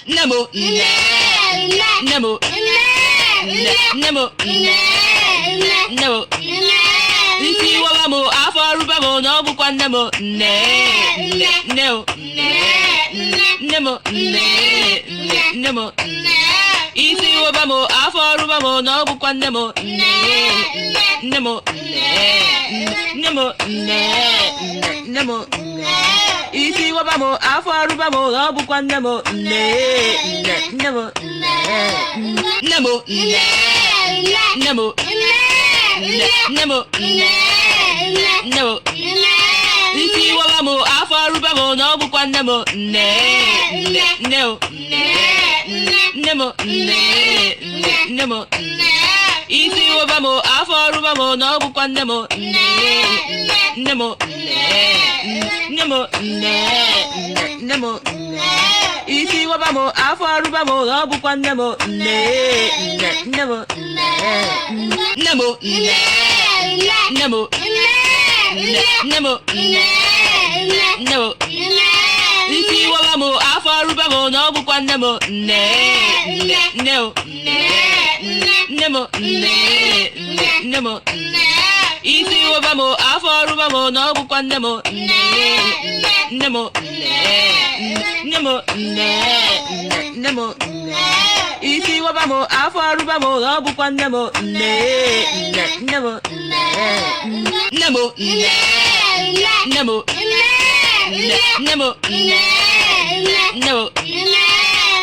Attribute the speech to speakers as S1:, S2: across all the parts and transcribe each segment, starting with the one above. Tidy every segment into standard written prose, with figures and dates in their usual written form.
S1: Nemo, Nemo, Nemo, Nemo. Isi wabamo, afarubamo, no bukwa Nemo, Nemo, Nemo, Nemo. Isi wabamo, afarubamo, no bukwa Nemo, Nemo, Nemo, Nemo. Isi wabamo, afarubamo, no bukwa Nemo, Nemo, Nemo, Nemo, Nemo, Nemo. Isi wabamo, afarubamo, no bukwa Nemo, Nemo, Nemo, Nemo. Isi wabamo, afarubamo, no bukwa Nemo, Nemo, Nemo, Nemo. Isi wabamo, afarubamo, no bukwa Nemo, Nemo, Nemo, Nemo, Nemo, Nemo. Isi wabamo, afarubamo, no bukwa Nemo, Nemo, Nemo, Nemo. Isi wabamo, afarubamo, no bukwa Nemo, Nemo, Nemo, Nemo. Isi wabamo, afarubamo, no bukwa Nemo, Nemo, Nemo, Nemo, Nemo, Nemo.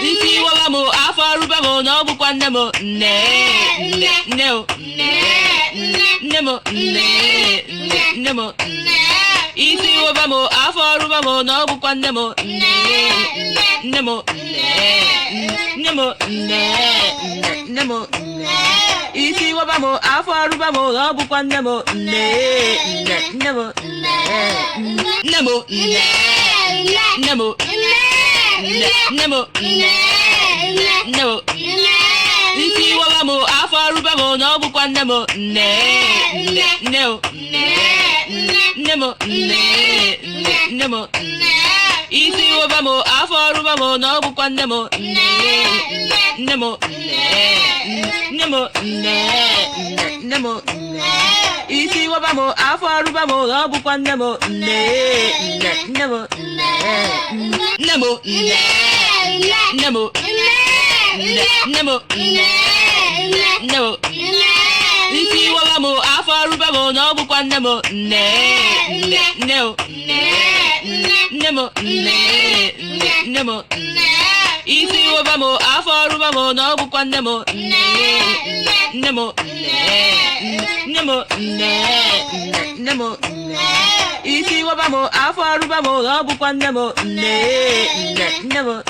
S1: Isi wabamo, afarubamo, no bukwa Nemo, Nemo, Nemo, Nemo. Isi wabamo, afarubamo, no bukwa Nemo, Nemo, Nemo, Nemo. Isi wabamo, afarubamo, no bukwa Nemo, Nemo, Nemo, Nemo, Nemo, Nemo. Isi wabamo, afarubamo, no bukwa Nemo, Nemo, Nemo, Nemo. Isi wabamo, afarubamo, no bukwa Nemo, Nemo, Nemo, Nemo. Isi wabamo, afarubamo, no bukwa Nemo, Nemo, Nemo, Nemo, Nemo, Nemo. Isi wabamo, afarubamo, no bukwa Nemo, Nemo, Nemo, Nemo. Isi wabamo, afarubamo, no bukwa Nemo, Nemo, Nemo, Nemo. Isi wabamo, afarubamo, no bukwa Nemo, Nemo.